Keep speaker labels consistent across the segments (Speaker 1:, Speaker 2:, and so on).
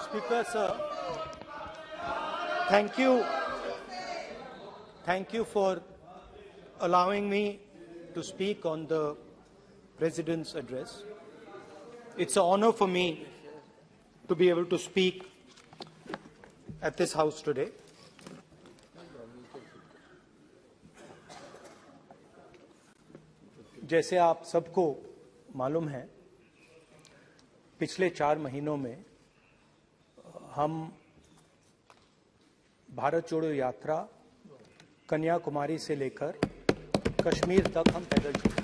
Speaker 1: Speaker sir, thank you for allowing me to speak on the President's address. It's an honor for me to be able to speak at this House today. जैसे आप सबको मालूम है, पिछले 4 महीनों में हम भारत जोड़ो यात्रा कन्याकुमारी से लेकर कश्मीर तक हम पैदल चले।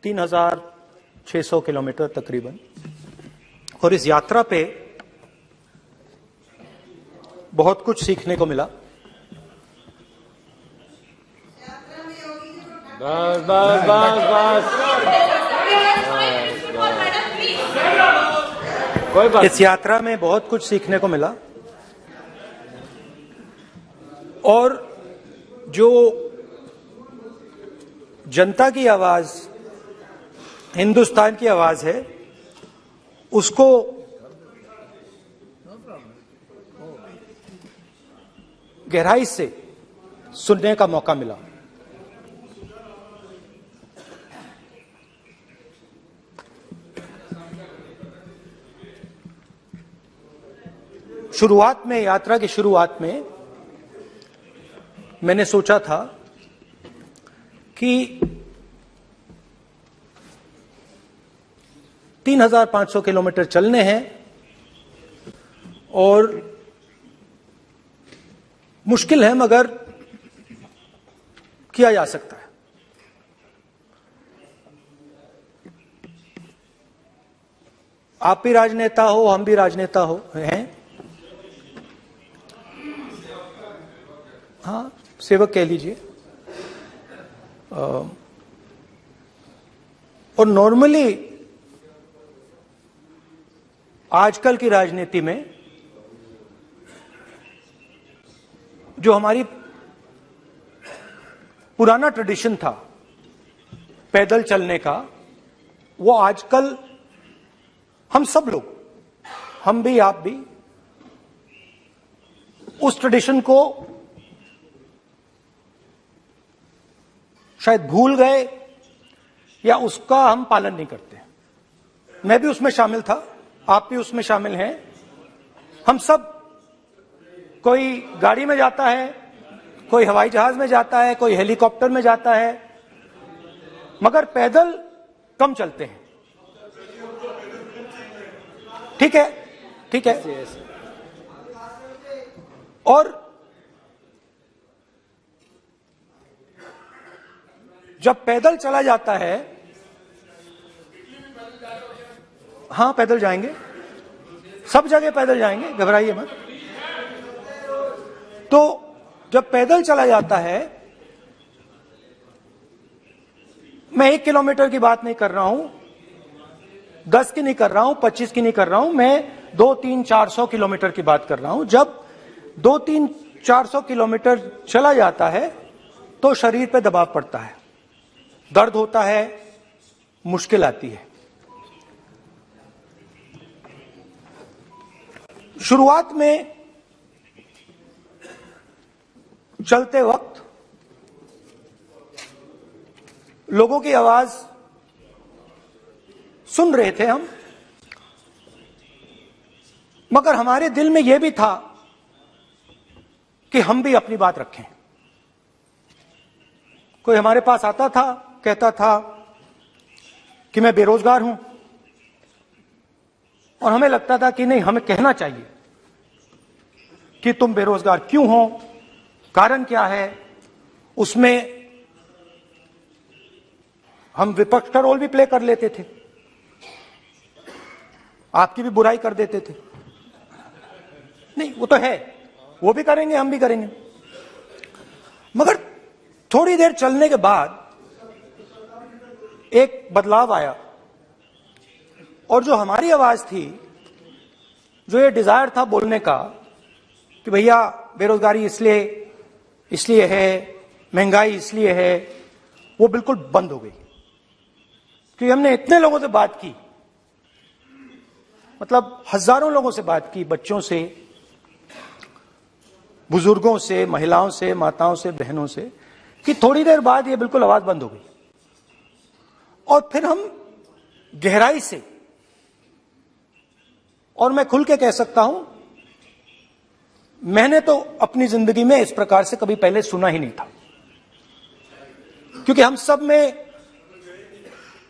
Speaker 1: तीन 3,600 किलोमीटर तकरीबन। और इस यात्रा पे बहुत कुछ सीखने को मिला।
Speaker 2: बस बस बस बस कोई बात।
Speaker 1: इस यात्रा में बहुत कुछ सीखने को मिला और जो जनता की आवाज, हिंदुस्तान की आवाज है, उसको गहराई से सुनने का मौका मिला। शुरुआत में, यात्रा की शुरुआत में मैंने सोचा था कि 3,500 किलोमीटर चलने हैं और मुश्किल है मगर किया जा सकता है। आप भी राजनेता हो, हम भी राजनेता हो हैं। हाँ, सेवक कह लीजिए। और नॉर्मली आजकल की राजनीति में जो हमारी पुराना ट्रेडिशन था पैदल चलने का, वो आजकल हम सब लोग, हम भी आप भी, उस ट्रेडिशन को शायद भूल गए या उसका हम पालन नहीं करते। मैं भी उसमें शामिल था, आप भी उसमें शामिल हैं। हम सब, कोई गाड़ी में जाता है, कोई हवाई जहाज में जाता है, कोई हेलीकॉप्टर में जाता है, मगर पैदल कम चलते हैं। ठीक है, ठीक है। और जब पैदल चला जाता है, हाँ पैदल जाएंगे, सब जगह पैदल जाएंगे, घबराइए मत। तो जब पैदल चला जाता है, मैं 1 किलोमीटर की बात नहीं कर रहा हूं, 10 की नहीं कर रहा हूं, 25 की नहीं कर रहा हूं, मैं 200-300-400 किलोमीटर की बात कर रहा हूं। जब 200-300-400 किलोमीटर चला जाता है तो शरीर पे दबाव पड़ता है, दर्द होता है, मुश्किल आती है। शुरुआत में चलते वक्त लोगों की आवाज सुन रहे थे हम, मगर हमारे दिल में यह भी था कि हम भी अपनी बात रखें। कोई हमारे पास आता था, कहता था कि मैं बेरोजगार हूं, और हमें लगता था कि नहीं, हमें कहना चाहिए कि तुम बेरोजगार क्यों हो, कारण क्या है। उसमें हम विपक्ष का रोल भी प्ले कर लेते थे, आपकी भी बुराई कर देते थे। नहीं, वो तो है, वो भी करेंगे, हम भी करेंगे। मगर थोड़ी देर चलने के बाद एक बदलाव आया, और जो हमारी आवाज थी, जो ये डिजायर था बोलने का कि भैया बेरोजगारी इसलिए है, महंगाई इसलिए है, वो बिल्कुल बंद हो गई। क्योंकि हमने इतने लोगों से बात की, मतलब हजारों लोगों से बात की, बच्चों से, बुजुर्गों से, महिलाओं से, माताओं से, बहनों से, कि थोड़ी देर बाद ये बिल्कुल आवाज बंद हो गई। और फिर हम गहराई से, और मैं खुल के कह सकता हूं, मैंने तो अपनी जिंदगी में इस प्रकार से कभी पहले सुना ही नहीं था। क्योंकि हम सब में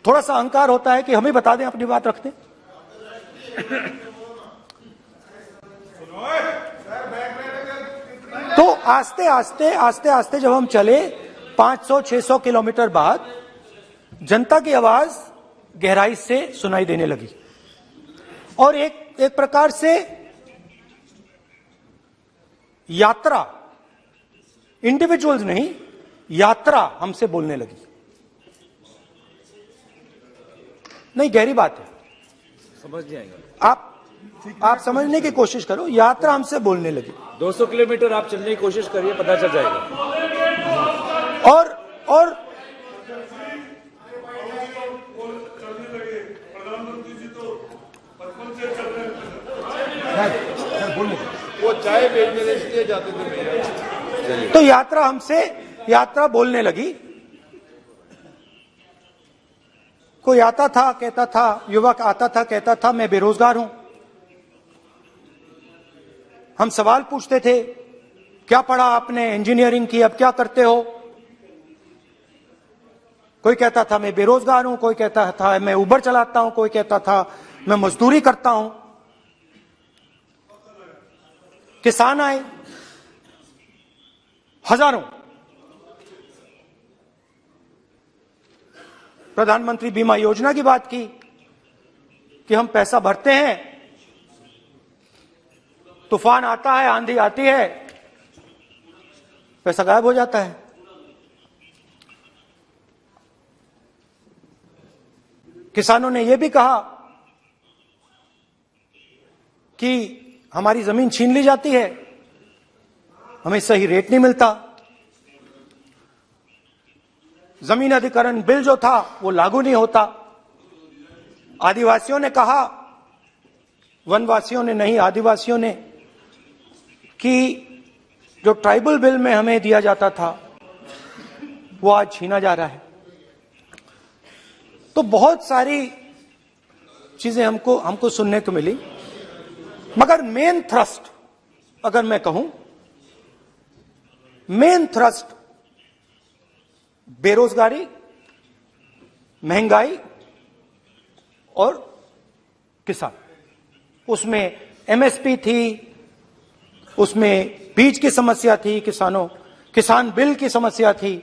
Speaker 1: थोड़ा सा अहंकार होता है कि हम ही बता दें, अपनी बात रखते। तो आस्ते आस्ते जब हम चले 500-600 किलोमीटर बाद, जनता की आवाज गहराई से सुनाई देने लगी। और एक प्रकार से यात्रा, इंडिविजुअल्स नहीं, यात्रा हमसे बोलने लगी। नहीं, गहरी बात है,
Speaker 2: समझ जाएगा।
Speaker 1: आप समझने की कोशिश करो। यात्रा हमसे बोलने लगी।
Speaker 2: 200 किलोमीटर आप चलने की कोशिश करिए, पता चल जाएगा।
Speaker 1: और
Speaker 2: वो चाय बेचने इसलिए जाते थे।
Speaker 1: तो यात्रा बोलने लगी। कोई आता था, कहता था, युवक आता था, कहता था मैं बेरोजगार हूं। हम सवाल पूछते थे, क्या पढ़ा आपने? इंजीनियरिंग की, अब क्या करते हो? कोई कहता था मैं बेरोजगार हूं, कोई कहता था मैं उबर चलाता हूं, कोई कहता था मैं मजदूरी करता हूं। किसान आए हजारों। प्रधानमंत्री बीमा योजना की बात की कि हम पैसा भरते हैं, तूफान आता है, आंधी आती है, पैसा गायब हो जाता है। किसानों ने यह भी कहा कि हमारी जमीन छीन ली जाती है, हमें सही रेट नहीं मिलता। जमीन अधिग्रहण बिल जो था वो लागू नहीं होता। आदिवासियों ने कहा, वनवासियों ने नहीं, आदिवासियों ने, कि जो ट्राइबल बिल में हमें दिया जाता था वो आज छीना जा रहा है। तो बहुत सारी चीजें हमको सुनने को मिली। मगर मेन थ्रस्ट, अगर मैं कहूं, मेन थ्रस्ट बेरोजगारी, महंगाई और किसान। उसमें एमएसपी थी, उसमें बीज की समस्या थी, किसान बिल की समस्या थी।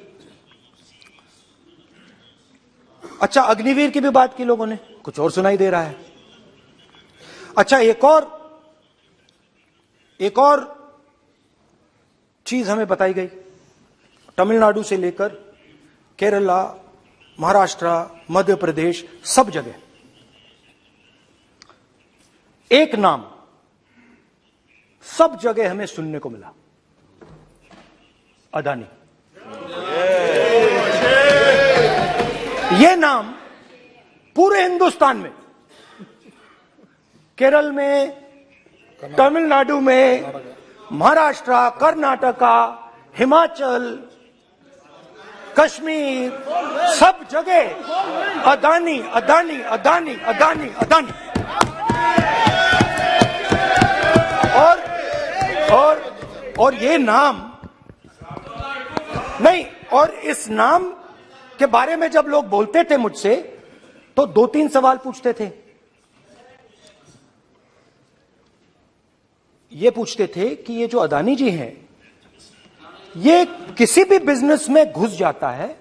Speaker 1: अच्छा, अग्निवीर की भी बात की लोगों ने, कुछ और सुनाई दे रहा है। अच्छा, एक और चीज हमें बताई गई। तमिलनाडु से लेकर केरला, महाराष्ट्र, मध्य प्रदेश, सब जगह एक नाम सब जगह हमें सुनने को मिला, अदानी। यह नाम पूरे हिंदुस्तान में, केरल में, तमिलनाडु में, महाराष्ट्र, कर्नाटका, हिमाचल, कश्मीर, सब जगह अदानी अदानी अदानी अदानी अदानी। और ये नाम नहीं, और इस नाम के बारे में जब लोग बोलते थे मुझसे, तो 2-3 सवाल पूछते थे। ये पूछते थे कि ये जो अदानी जी हैं, ये किसी भी बिजनेस में घुस जाता है,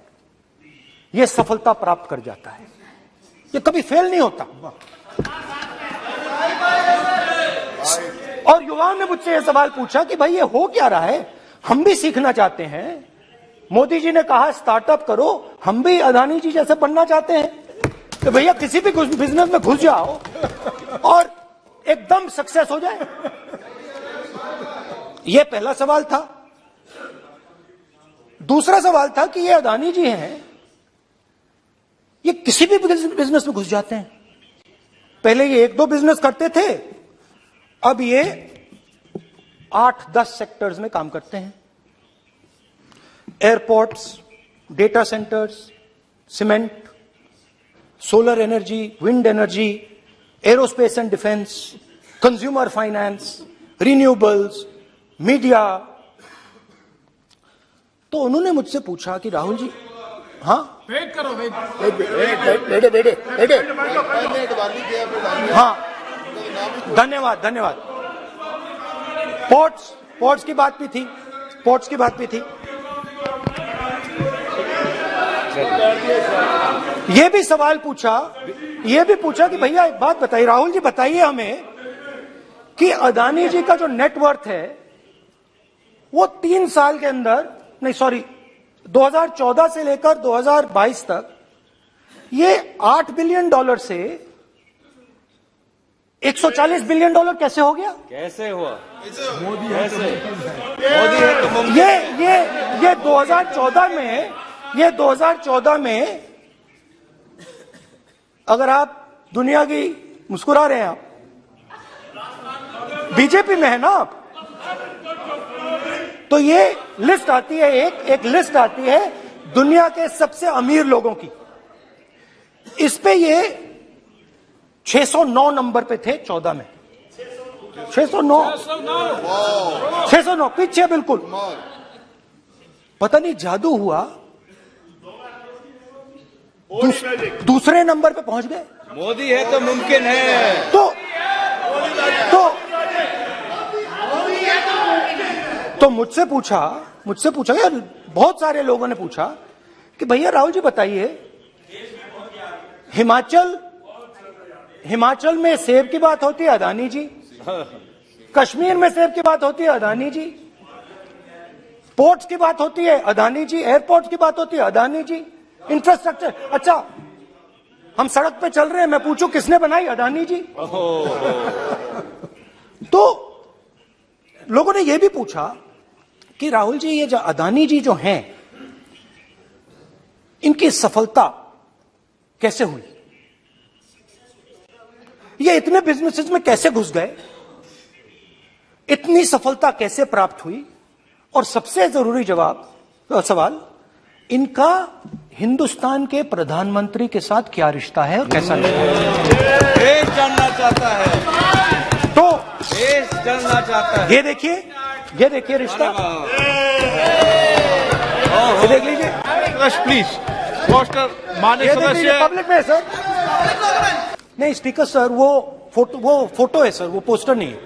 Speaker 1: ये सफलता प्राप्त कर जाता है, ये कभी फेल नहीं होता। और युवाओं ने मुझसे यह सवाल पूछा कि भाई ये हो क्या रहा है, हम भी सीखना चाहते हैं। मोदी जी ने कहा स्टार्टअप करो, हम भी अदानी जी जैसे बनना चाहते हैं। तो भैया किसी भी बिजनेस में घुस जाओ और एकदम सक्सेस हो जाए। यह पहला सवाल था। दूसरा सवाल था कि ये अदानी जी हैं, ये किसी भी बिजनेस में घुस जाते हैं। पहले ये 1-2 बिजनेस करते थे, अब ये 8-10 सेक्टर्स में काम करते हैं। Airports, data centres, cement, solar energy, wind energy, aerospace and defence, consumer finance, renewables, media. तो उन्होंने मुझसे पूछा कि राहुल जी, हाँ
Speaker 3: वेट करो, वेट।
Speaker 1: बेटे हाँ, धन्यवाद। पोर्ट्स की बात भी थी। ये भी सवाल पूछा कि भैया एक बात बताइए, राहुल जी बताइए हमें कि अदानी जी का जो नेटवर्थ है वो 3 साल के अंदर, 2014 से लेकर 2022 तक ये $8 बिलियन से $140 बिलियन कैसे हो गया?
Speaker 2: कैसे हुआ?
Speaker 3: मोदी
Speaker 2: कैसे?
Speaker 3: है
Speaker 2: मोदी है तो मुमकिन।
Speaker 1: ये 2014 में अगर आप दुनिया की, मुस्कुरा रहे हैं आप, बीजेपी में है ना आप, तो ये लिस्ट आती है, एक लिस्ट आती है दुनिया के सबसे अमीर लोगों की। इस पे ये 609 नंबर पे थे 14 में। 609 पीछे बिल्कुल। पता नहीं जादू हुआ, दूसरे नंबर पे पहुंच गए।
Speaker 2: मोदी है तो मुमकिन है।
Speaker 1: तो मुझसे पूछा यार, बहुत सारे लोगों ने पूछा कि भैया राहुल जी बताइए, हिमाचल में सेब की बात होती है, अदानी जी। कश्मीर में सेब की बात होती है, अदानी जी। पोर्ट्स की बात होती है, अदानी जी। एयरपोर्ट्स की बात होती है, अदानी जी। इंफ्रास्ट्रक्चर, अच्छा हम सड़क पे चल रहे हैं, मैं पूछूं किसने बनाई? अदानी जी। तो लोगों ने यह भी पूछा कि राहुल जी, ये जो अदानी जी जो हैं, इनकी सफलता कैसे हुई? ये इतने बिजनेसेस में कैसे घुस गए? इतनी सफलता कैसे प्राप्त हुई? और सबसे जरूरी सवाल, इनका हिंदुस्तान के प्रधानमंत्री के साथ क्या रिश्ता है और कैसा रिश्ता है?
Speaker 2: देश जानना चाहता है,
Speaker 1: तो
Speaker 2: देश जानना चाहता है।
Speaker 1: ये देखिए रिश्ता, ये देख लीजिए।
Speaker 3: प्लीज पोस्टर माननीय
Speaker 1: ये देख लीजिए,
Speaker 3: सदस्य।
Speaker 1: पब्लिक में है सर। नहीं स्पीकर सर, वो फोटो है सर, वो पोस्टर नहीं है।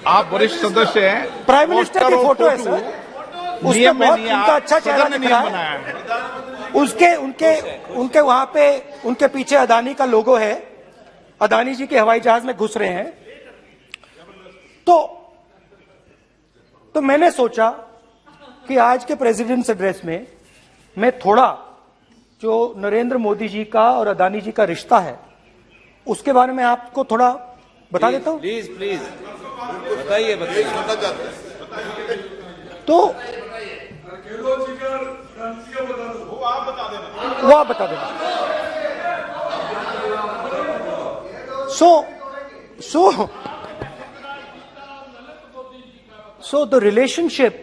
Speaker 3: आप वरिष्ठ सदस्य हैं,
Speaker 1: प्राइम मिनिस्टर की
Speaker 3: पोस्टर और
Speaker 1: फोटो है
Speaker 3: फोटो
Speaker 1: सर, उसमें
Speaker 3: नियम में
Speaker 1: बहुत
Speaker 3: नहीं है।
Speaker 1: उनका अच्छा चेहरा
Speaker 3: सदन ने
Speaker 1: दिख
Speaker 3: नियम
Speaker 1: रहा
Speaker 3: बनाया
Speaker 1: है।
Speaker 3: है।
Speaker 1: उनके वहां पे, उनके पीछे अदानी का लोगो है, अदानी जी के हवाई जहाज में घुस रहे हैं। तो मैंने सोचा कि आज के प्रेसिडेंट्स एड्रेस में मैं थोड़ा जो नरेंद्र मोदी जी का और अदानी जी का रिश्ता है उसके बारे में आपको थोड़ा बता देता हूं।
Speaker 2: प्लीज बताइए।
Speaker 1: तो वो आप बता देना। So the relationship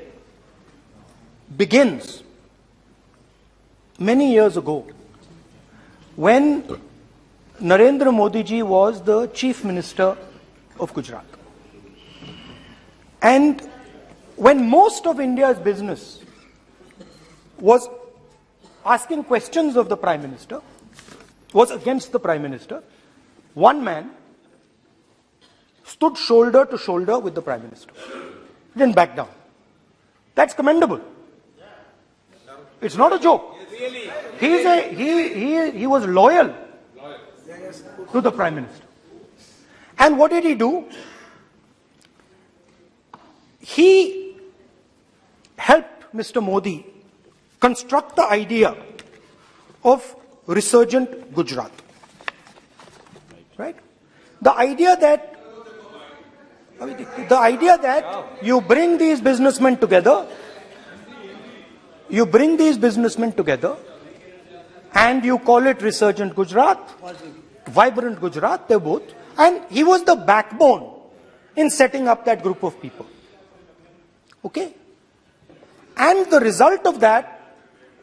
Speaker 1: begins many years ago when Narendra Modi ji was the Chief Minister of Gujarat. And when most of India's business was asking questions of the Prime Minister, was against the Prime Minister, one man stood shoulder to shoulder with the Prime Minister. He didn't back down. That's commendable. It's not a joke. He was loyal to the Prime Minister. And what did he do? He helped Mr. Modi construct the idea of resurgent Gujarat. Right? The idea that you bring these businessmen together you bring these businessmen together and you call it Resurgent Gujarat, Vibrant Gujarat, they're both. And he was the backbone in setting up that group of people. Okay? And the result of that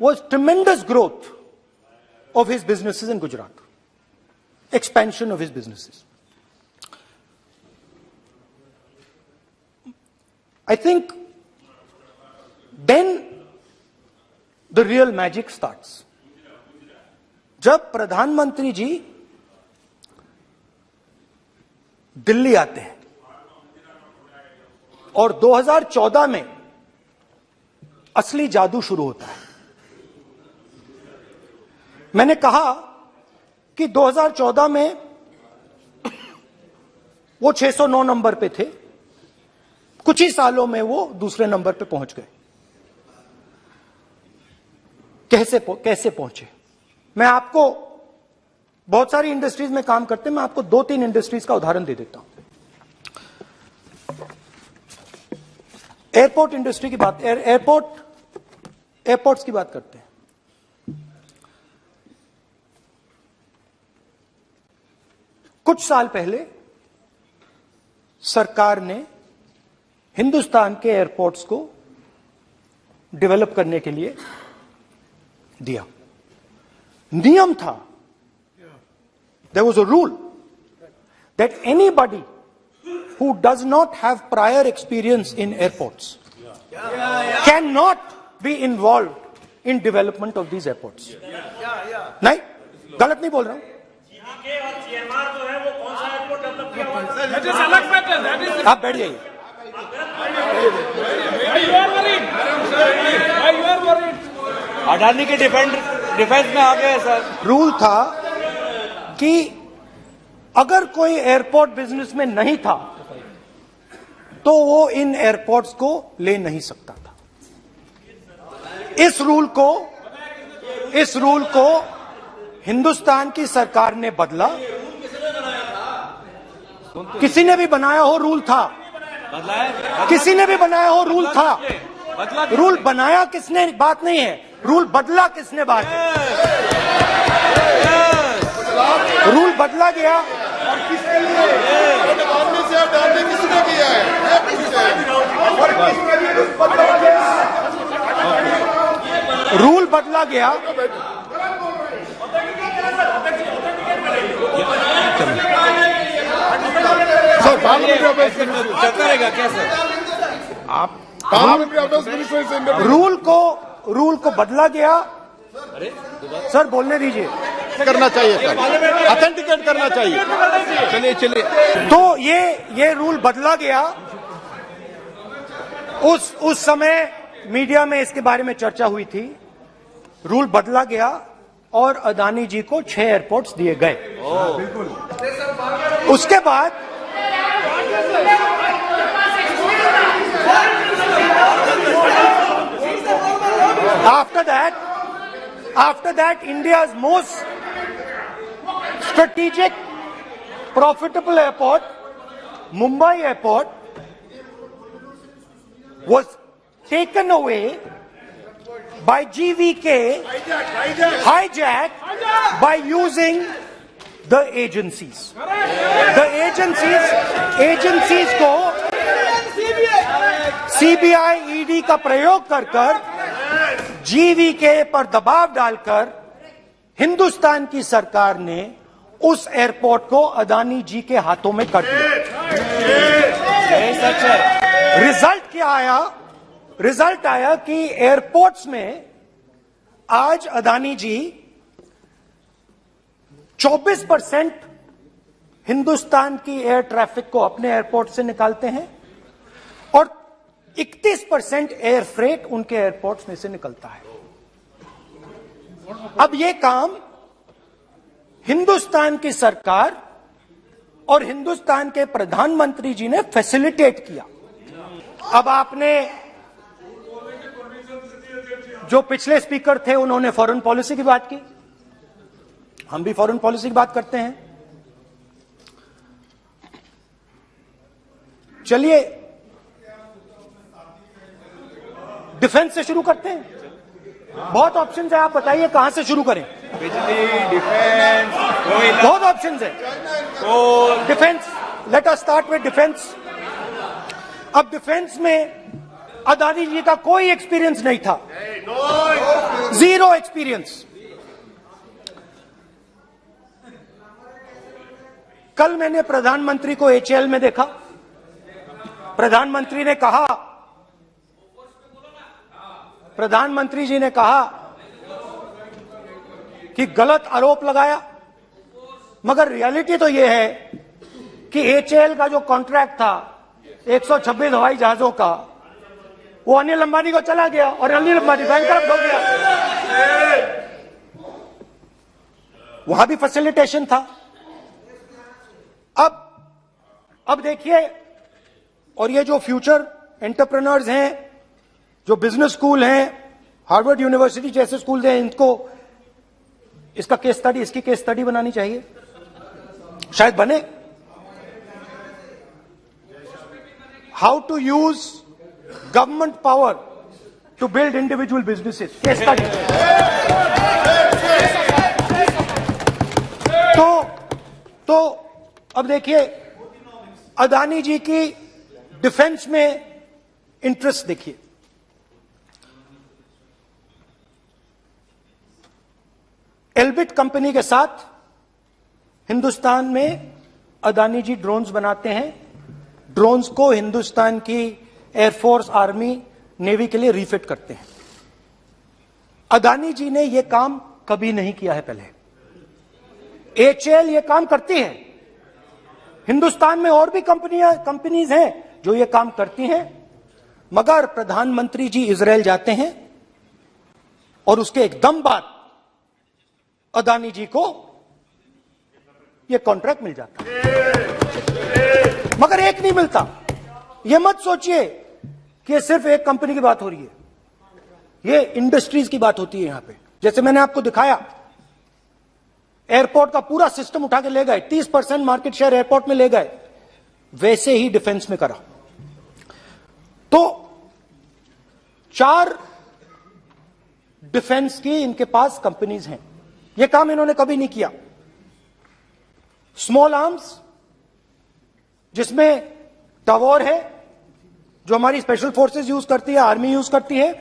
Speaker 1: was tremendous growth of his businesses in Gujarat. Expansion of his businesses. I think then the real magic starts. जब प्रधानमंत्री जी दिल्ली आते हैं और 2014 में असली जादू शुरू होता है। मैंने कहा कि 2014 में वो 609 नंबर पे थे, कुछ ही सालों में वो दूसरे नंबर पे पहुंच गए। कैसे पहुंचे? मैं आपको, बहुत सारी इंडस्ट्रीज में काम करते हैं, मैं आपको 2-3 इंडस्ट्रीज का उदाहरण दे देता हूं। एयरपोर्ट इंडस्ट्री की बात, एयरपोर्ट्स की बात करते हैं। कुछ साल पहले सरकार ने हिंदुस्तान के एयरपोर्ट्स को डेवलप करने के लिए दिया। नियम था, there was a rule that anybody who does not have prior experience in airports cannot be involved in development of these airports. नहीं, गलत नहीं बोल रहा हूं। आप बैठ जाइए।
Speaker 2: अडानी के डिफेंस में आ गए सर।
Speaker 1: रूल था कि अगर कोई एयरपोर्ट बिजनेस में नहीं था तो वो इन एयरपोर्ट्स को ले नहीं सकता था। इस रूल को हिंदुस्तान की सरकार ने बदला। किसी ने भी बनाया हो रूल था, किसी ने भी बनाया हो रूल था। रूल बनाया किसने बात नहीं है, रूल बदला किसने बात है। रूल बदला गया और किसके लिए किसने किया है, रूल बदला गया।
Speaker 2: चलता रहेगा क्या सर?
Speaker 3: आप
Speaker 1: रूल को बदला गया। सर बोलने दीजिए।
Speaker 3: करना चाहिए सर, ऑथेंटिकेट करना चाहिए। चलिए।
Speaker 1: तो ये रूल बदला गया। उस समय मीडिया में इसके बारे में चर्चा हुई थी। रूल बदला गया और अदानी जी को 6 एयरपोर्ट्स दिए गए। उसके बाद after that India's most strategic profitable airport, Mumbai Airport, was taken away by GVK, hijacked by using the agencies. The agencies को CBI, ED का प्रयोग कर GVK पर दबाव डालकर हिंदुस्तान की सरकार ने उस एयरपोर्ट को अदानी जी के हाथों में कर दिया। सच है। रिजल्ट क्या आया? रिजल्ट आया कि एयरपोर्ट्स में आज अदानी जी 24% हिंदुस्तान की एयर ट्रैफिक को अपने एयरपोर्ट से निकालते हैं और 31% एयर फ्रेट उनके एयरपोर्ट्स में से निकलता है। अब ये काम हिंदुस्तान की सरकार और हिंदुस्तान के प्रधानमंत्री जी ने फैसिलिटेट किया। अब आपने, जो पिछले स्पीकर थे उन्होंने फॉरेन पॉलिसी की बात की, हम भी फॉरेन पॉलिसी की बात करते हैं। चलिए डिफेंस से शुरू करते हैं। बहुत ऑप्शन है, आप बताइए कहां से शुरू करें।
Speaker 2: बिजली, डिफेंस, कोयला,
Speaker 1: बहुत ऑप्शन है।
Speaker 2: Coal,
Speaker 1: defence, let us start with defence. अब डिफेंस में अदानी जी का कोई एक्सपीरियंस नहीं था, जीरो एक्सपीरियंस। कल मैंने प्रधानमंत्री को एचएएल में देखा। प्रधानमंत्री जी ने कहा कि गलत आरोप लगाया, मगर रियलिटी तो यह है कि एचएएल का जो कॉन्ट्रैक्ट था 126 हवाई जहाजों का, वो अनिल अंबानी को चला गया और अनिल अंबानी बैंकरप्ट हो गया। वहां भी फैसिलिटेशन था। अब देखिए, और ये जो फ्यूचर एंटरप्रेन्योर्स हैं, जो बिजनेस स्कूल हैं, हार्वर्ड यूनिवर्सिटी जैसे स्कूल हैं, इनको इसका केस स्टडी, इसकी केस स्टडी बनानी चाहिए, शायद बने। How to use government power to build individual businesses, case study. तो अब देखिए, अदानी जी की डिफेंस में इंटरेस्ट देखिए। एल्बिट कंपनी के साथ हिंदुस्तान में अदानी जी ड्रोन्स बनाते हैं। ड्रोन्स को हिंदुस्तान की एयरफोर्स, आर्मी, नेवी के लिए रीफिट करते हैं। अदानी जी ने यह काम कभी नहीं किया है पहले। एचएएल यह काम करती है। हिंदुस्तान में और भी कंपनीज हैं जो ये काम करती हैं, मगर प्रधानमंत्री जी इजरायल जाते हैं और उसके एकदम बाद अदानी जी को ये कॉन्ट्रैक्ट मिल जाता है, मगर एक नहीं मिलता। ये मत सोचिए कि ये सिर्फ एक कंपनी की बात हो रही है, ये इंडस्ट्रीज की बात होती है यहां पे। जैसे मैंने आपको दिखाया, एयरपोर्ट का पूरा सिस्टम उठा के ले गए, 30% मार्केट शेयर एयरपोर्ट में ले गए, वैसे ही डिफेंस में करा। तो 4 डिफेंस की इनके पास कंपनीज हैं। यह काम इन्होंने कभी नहीं किया। स्मॉल आर्म्स, जिसमें टवॉर है, जो हमारी स्पेशल फोर्सेस यूज करती है, आर्मी यूज करती है,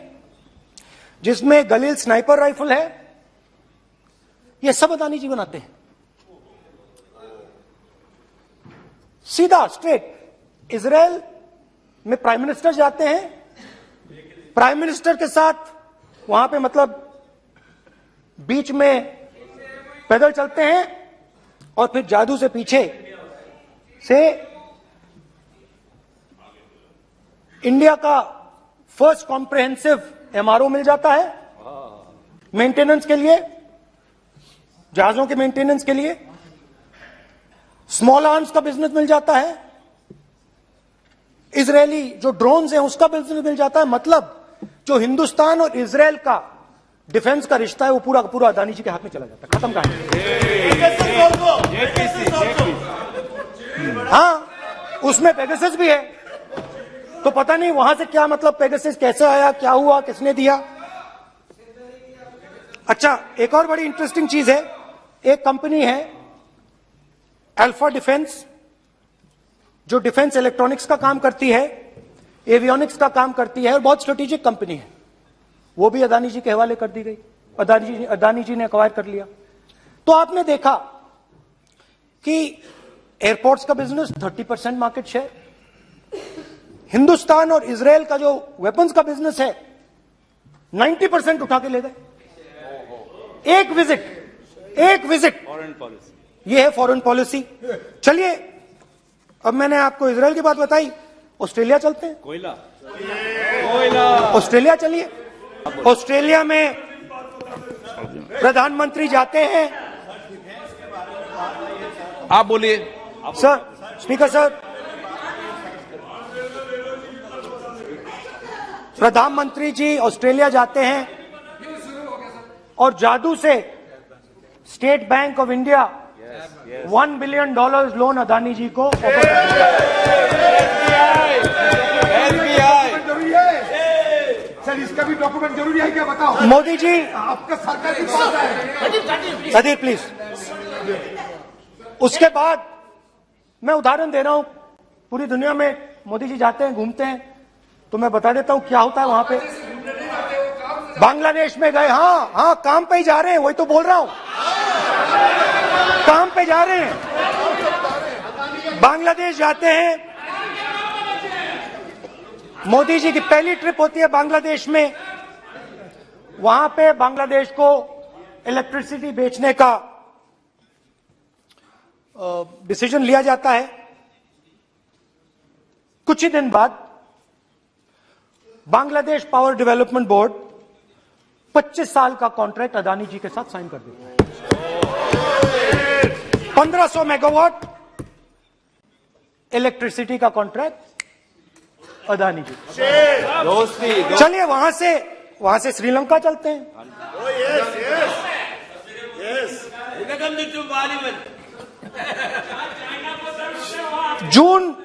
Speaker 1: जिसमें गलील स्नाइपर राइफल है, ये सब अदानी जी बनाते हैं। सीधा स्ट्रेट इजरायल में प्राइम मिनिस्टर जाते हैं, प्राइम मिनिस्टर के साथ वहां पे मतलब बीच में पैदल चलते हैं और फिर जादू से पीछे से इंडिया का फर्स्ट कॉम्प्रिहेंसिव एमआरओ मिल जाता है मेंटेनेंस के लिए, जहाजों के मेंटेनेंस के लिए। स्मॉल आर्म्स का बिजनेस मिल जाता है, इजरायली जो ड्रोन्स हैं उसका बिजनेस मिल जाता है। मतलब जो हिंदुस्तान और इजरायल का डिफेंस का रिश्ता है वो पूरा का पूरा अदानी जी के हाथ में चला जाता है, खत्म कहानी। हाँ, उसमें पेगासस भी है, तो पता नहीं वहां से क्या मतलब पेगासस कैसे आया, क्या हुआ, किसने दिया। अच्छा, एक और बड़ी इंटरेस्टिंग चीज है, एक कंपनी है अल्फा डिफेंस, जो डिफेंस इलेक्ट्रॉनिक्स का काम करती है, एवियोनिक्स का काम करती है, और बहुत स्ट्रेटेजिक कंपनी है। वो भी अदानी जी के हवाले कर दी गई, अदानी जी ने एक्वायर कर लिया। तो आपने देखा कि एयरपोर्ट्स का बिजनेस 30% मार्केट शेयर, हिंदुस्तान और इजरायल का जो वेपन्स का बिजनेस है 90% उठा के ले गए। एक विजिट
Speaker 2: फॉरेन पॉलिसी,
Speaker 1: ये है फॉरेन पॉलिसी। चलिए, अब मैंने आपको इजरायल की बात बताई, ऑस्ट्रेलिया चलते हैं।
Speaker 2: कोयला,
Speaker 1: ऑस्ट्रेलिया चलिए। ऑस्ट्रेलिया में प्रधानमंत्री जाते हैं।
Speaker 3: आप बोलिए
Speaker 1: सर, स्पीकर सर, प्रधानमंत्री जी ऑस्ट्रेलिया जाते हैं और जादू से State Bank of India $1 billion loan Adani ji को ऑफर कर दिया।
Speaker 4: सर इसका भी डॉक्यूमेंट जरूरी है क्या बताओ?
Speaker 1: मोदी जी,
Speaker 4: आपका सरकार के पास है।
Speaker 1: Sadyr please. उसके बाद मैं उदाहरण दे रहा हूं, पूरी दुनिया में मोदी जी जाते हैं, घूमते हैं, तो मैं बता देता हूं क्या होता है वहां पे। बांग्लादेश में गए, हाँ काम पे ही जा रहे हैं, वही तो बोल रहा हूं, काम पे जा रहे हैं। बांग्लादेश जाते हैं, मोदी जी की पहली ट्रिप होती है बांग्लादेश में। वहां पे बांग्लादेश को इलेक्ट्रिसिटी बेचने का डिसीजन लिया जाता है। कुछ ही दिन बाद बांग्लादेश पावर डेवलपमेंट बोर्ड 25 साल का कॉन्ट्रैक्ट अदानी जी के साथ साइन कर देता है। 1500 मेगावाट इलेक्ट्रिसिटी का कॉन्ट्रैक्ट अदानी जी। चलिए वहां से श्रीलंका चलते हैं। जून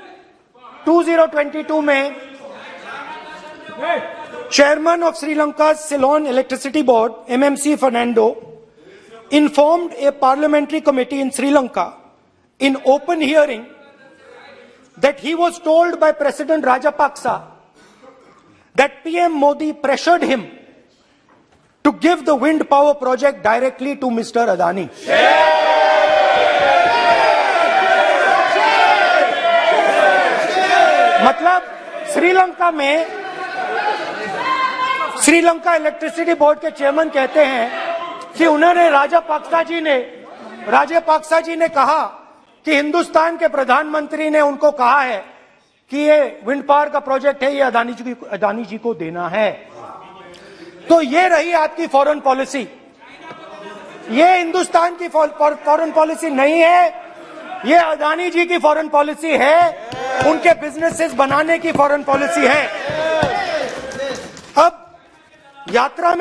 Speaker 1: 2022 में chairman of Sri Lanka Ceylon electricity board MMC Fernando informed a parliamentary committee in Sri Lanka in open hearing that he was told by President Rajapaksa that PM Modi pressured him to give the wind power project directly to Mr. Adani. मतलब Sri Lanka electricity board के chairman कहते हैं कि उन्होंने राजापाक्सा जी ने कहा कि हिंदुस्तान के प्रधानमंत्री ने उनको कहा है कि ये विंड पावर का प्रोजेक्ट है, ये अदानी जी को देना है। तो ये रही आपकी फॉरेन पॉलिसी। ये हिंदुस्तान की फॉरेन पॉलिसी नहीं है, ये अदानी जी की फॉरेन पॉलिसी है, उनके बिजनेसेस बनाने की फॉरेन पॉलिसी है। अब यात्रा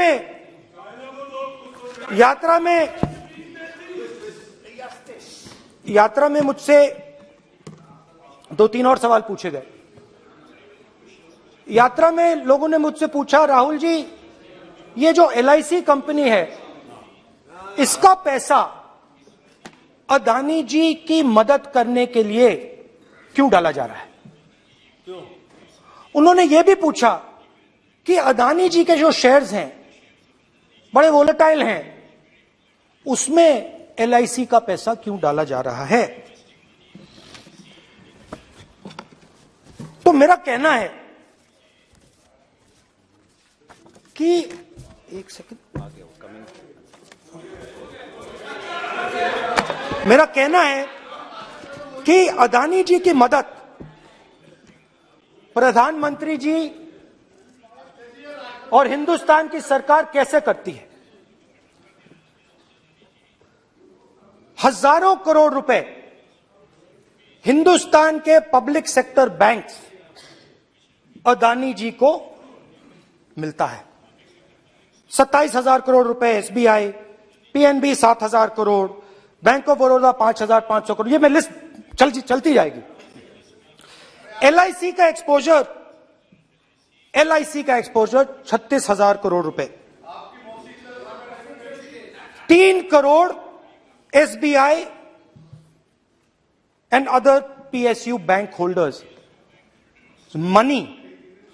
Speaker 1: में मुझसे 2-3 और सवाल पूछे गए। यात्रा में लोगों ने मुझसे पूछा, राहुल जी ये जो LIC कंपनी है इसका पैसा अदानी जी की मदद करने के लिए क्यों डाला जा रहा है? उन्होंने यह भी पूछा कि अदानी जी के जो शेयर्स हैं बड़े वोलेटाइल हैं, उसमें LIC का पैसा क्यों डाला जा रहा है? तो मेरा कहना है कि एक सेकंड, मेरा कहना है कि अदानी जी की मदद प्रधानमंत्री जी और हिंदुस्तान की सरकार कैसे करती है। हजारों करोड़ रुपए हिंदुस्तान के public sector banks Adani ji को मिलता है। 27,000 करोड़ रुपए SBI, PNB 7,000 crore, bank of Baroda 5,500 crore, ये मैं लिस्ट चलती जाएगी। LIC का एक्सपोजर 36,000 करोड़ रुपए, 3 crore SBI and other PSU bank holders. Money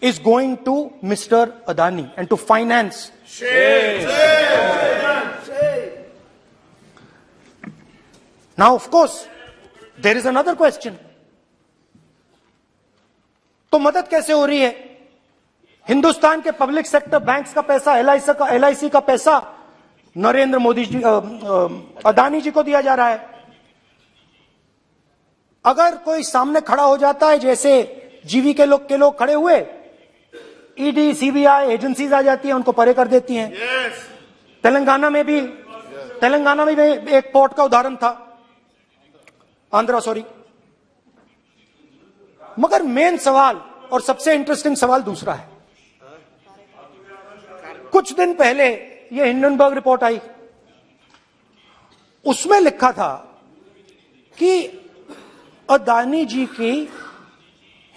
Speaker 1: is going to Mr. Adani and to finance. Now, of course, there is another question. तो मदद कैसे हो रही है? हिंदुस्तान के पब्लिक सेक्टर बैंक्स का पैसा, LIC का पैसा नरेंद्र मोदी जी, अदानी जी को दिया जा रहा है। अगर कोई सामने खड़ा हो जाता है, जैसे जीवी के लोग खड़े हुए, ED, CBI एजेंसीज आ जाती हैं, उनको परे कर देती हैं। तेलंगाना में भी एक पोर्ट का उदाहरण था, आंध्रा, सॉरी। मगर मेन सवाल और सबसे इंटरेस्टिंग सवाल दूसरा है। कुछ दिन पहले ये हिंडनबर्ग रिपोर्ट आई, उसमें लिखा था कि अदानी जी की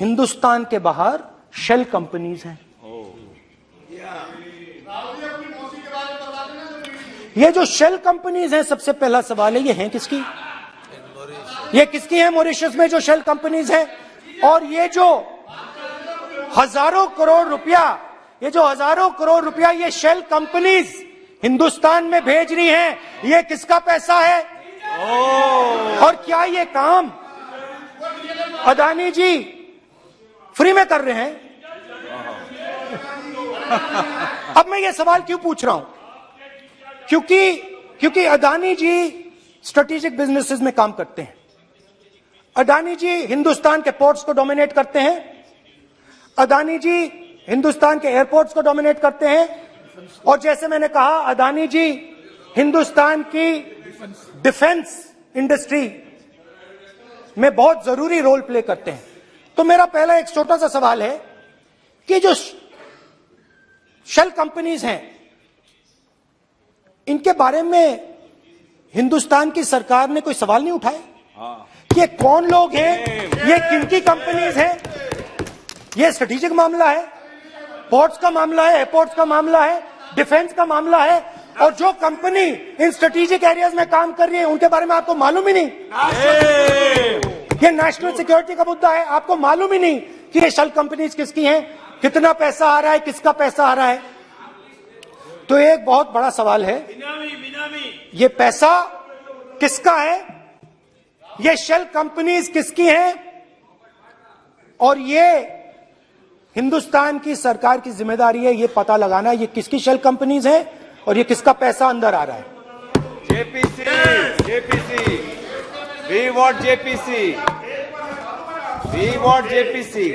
Speaker 1: हिंदुस्तान के बाहर शेल कंपनीज हैं। ये जो शेल कंपनीज हैं, सबसे पहला सवाल है, ये हैं किसकी? ये किसकी है मॉरिशस में जो शेल कंपनीज हैं? और ये जो हजारों करोड़ रुपया ये शेल कंपनीज हिंदुस्तान में भेज रही हैं, ये किसका पैसा है? और क्या ये काम अदानी जी फ्री में कर रहे हैं? अब मैं ये सवाल क्यों पूछ रहा हूं? क्योंकि अदानी जी स्ट्रेटेजिक बिजनेसेस में काम करते हैं। अदानी जी हिंदुस्तान के पोर्ट्स को डोमिनेट करते हैं। अदानी जी हिंदुस्तान के एयरपोर्ट्स को डोमिनेट करते हैं। और जैसे मैंने कहा, अदानी जी हिंदुस्तान की डिफेंस इंडस्ट्री में बहुत जरूरी रोल प्ले करते हैं। तो मेरा पहला एक छोटा सा सवाल है कि जो शेल कंपनीज हैं, इनके बारे में हिंदुस्तान की सरकार ने कोई सवाल नहीं उठाया? ये कौन लोग हैं? ये किनकी कंपनीज हैं? ये स्ट्रेटेजिक मामला है, पोर्ट्स का मामला है, एयरपोर्ट्स का मामला है, डिफेंस का मामला है। और जो कंपनी इन स्ट्रेटेजिक एरियाज में काम कर रही है, उनके बारे में आपको मालूम ही नहीं। ये नेशनल सिक्योरिटी का मुद्दा है, आपको मालूम ही नहीं कि ये शेल कंपनीज किसकी हैं, कितना पैसा आ रहा है, किसका पैसा आ रहा है। तो एक बहुत बड़ा सवाल है, ये पैसा किसका है? ये शेल कंपनीज किसकी हैं? और ये हिंदुस्तान की सरकार की जिम्मेदारी है ये पता लगाना ये किसकी शेल कंपनीज हैं और ये किसका पैसा अंदर आ रहा है।
Speaker 5: JPC, we want JPC, we want JPC.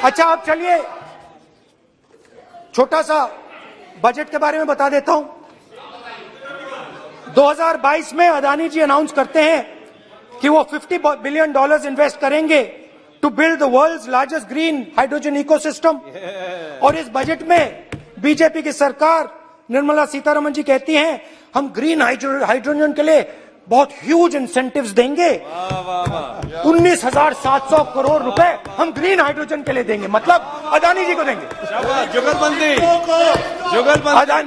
Speaker 1: अच्छा अब चलिए छोटा सा बजट के बारे में बता देता हूं। 2022 में अदानी जी अनाउंस करते हैं कि वो $50 बिलियन इन्वेस्ट करेंगे to build the world's largest green hydrogen ecosystem. और इस बजट में बीजेपी की सरकार निर्मला सीतारमण जी कहती हैं हम ग्रीन हाइड्रोजन के लिए बहुत ह्यूज इंसेंटिव्स देंगे। 19,700 करोड़ रुपए हम ग्रीन हाइड्रोजन के लिए देंगे, मतलब अदानी जी को देंगे।
Speaker 5: जुगलबंदी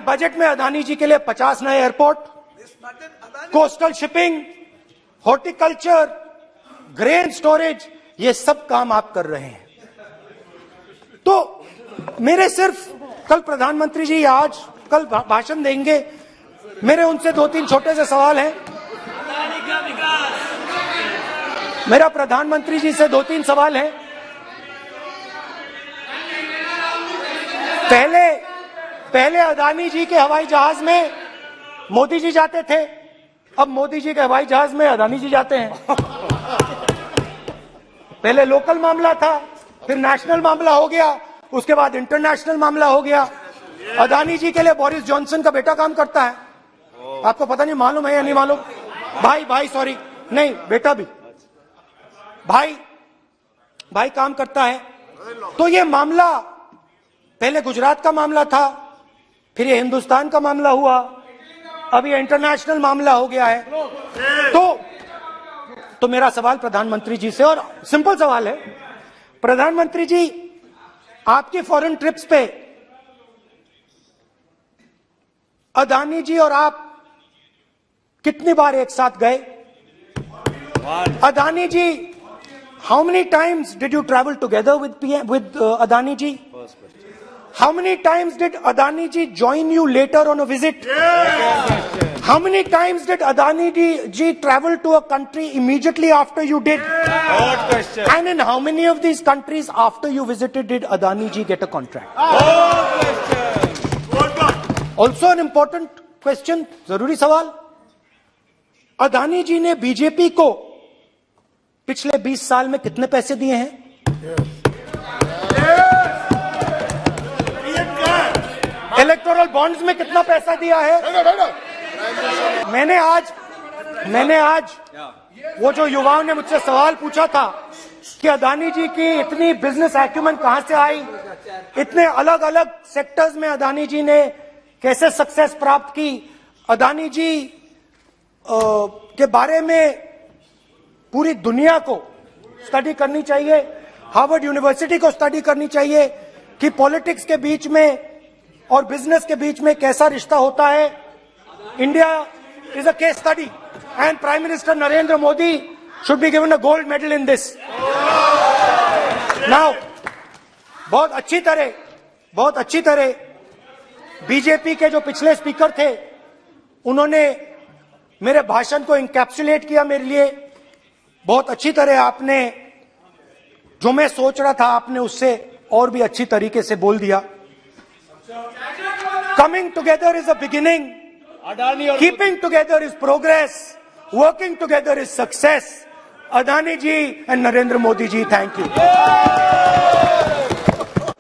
Speaker 1: बजट में अदानी जी के लिए 50 नए airport, coastal shipping, horticulture, grain storage, ये सब काम आप कर रहे हैं। तो मेरे सिर्फ कल प्रधानमंत्री जी कल भाषण देंगे, मेरे उनसे 2-3 छोटे से सवाल हैं। मेरा प्रधानमंत्री जी से 2-3 सवाल हैं। पहले अदानी जी के हवाई जहाज में मोदी जी जाते थे, अब मोदी जी के हवाई जहाज में अदानी जी जाते हैं। पहले लोकल मामला था, फिर नेशनल मामला हो गया, उसके बाद इंटरनेशनल मामला हो गया। अदानी जी के लिए बोरिस जॉनसन का बेटा काम करता है, आपको पता नहीं मालूम है या नहीं मालूम? भाई सॉरी, नहीं बेटा भी, भाई काम करता है। तो ये मामला पहले गुजरात का मामला था, फिर ये हिंदुस्तान का मामला हुआ, अब ये इंटरनेशनल मामला हो गया है। तो मेरा सवाल प्रधानमंत्री जी से, और सिंपल सवाल है, प्रधानमंत्री जी आपकी फॉरेन ट्रिप्स पे अदानी जी और आप कितनी बार एक साथ गए? Adani ji, how many times did you travel together with Adani ji? How many times did Adani ji join you later on a visit? How many times did Adani ji travel to a country immediately after you did?
Speaker 5: Good question.
Speaker 1: And in how many of these countries after you visited did Adani ji get a contract?
Speaker 5: Good question.
Speaker 1: Also an important question, जरूरी सवाल। अदानी जी ने BJP को पिछले 20 साल में कितने पैसे दिए हैं? इलेक्टोरल बॉन्ड्स में कितना पैसा दिया है? मैंने आज वो जो युवाओं ने मुझसे सवाल पूछा था कि अदानी जी की इतनी बिजनेस एक्यूमेंट कहां से आई, इतने अलग अलग सेक्टर्स में अदानी जी ने कैसे सक्सेस प्राप्त की, अदानी जी के बारे में पूरी दुनिया को स्टडी करनी चाहिए, हार्वर्ड यूनिवर्सिटी को स्टडी करनी चाहिए कि पॉलिटिक्स के बीच में और बिजनेस के बीच में कैसा रिश्ता होता है. India is a case study and prime minister Narendra Modi should be given a gold medal in this. Now बहुत अच्छी तरह बीजेपी के जो पिछले स्पीकर थे उन्होंने मेरे भाषण को इंकैप्सुलेट किया मेरे लिए. बहुत अच्छी तरह आपने जो मैं सोच रहा था आपने उससे और भी अच्छी तरीके से बोल दिया. Coming together is a beginning, keeping together is progress, working together is success. Adani ji and Narendra Modi ji, thank you.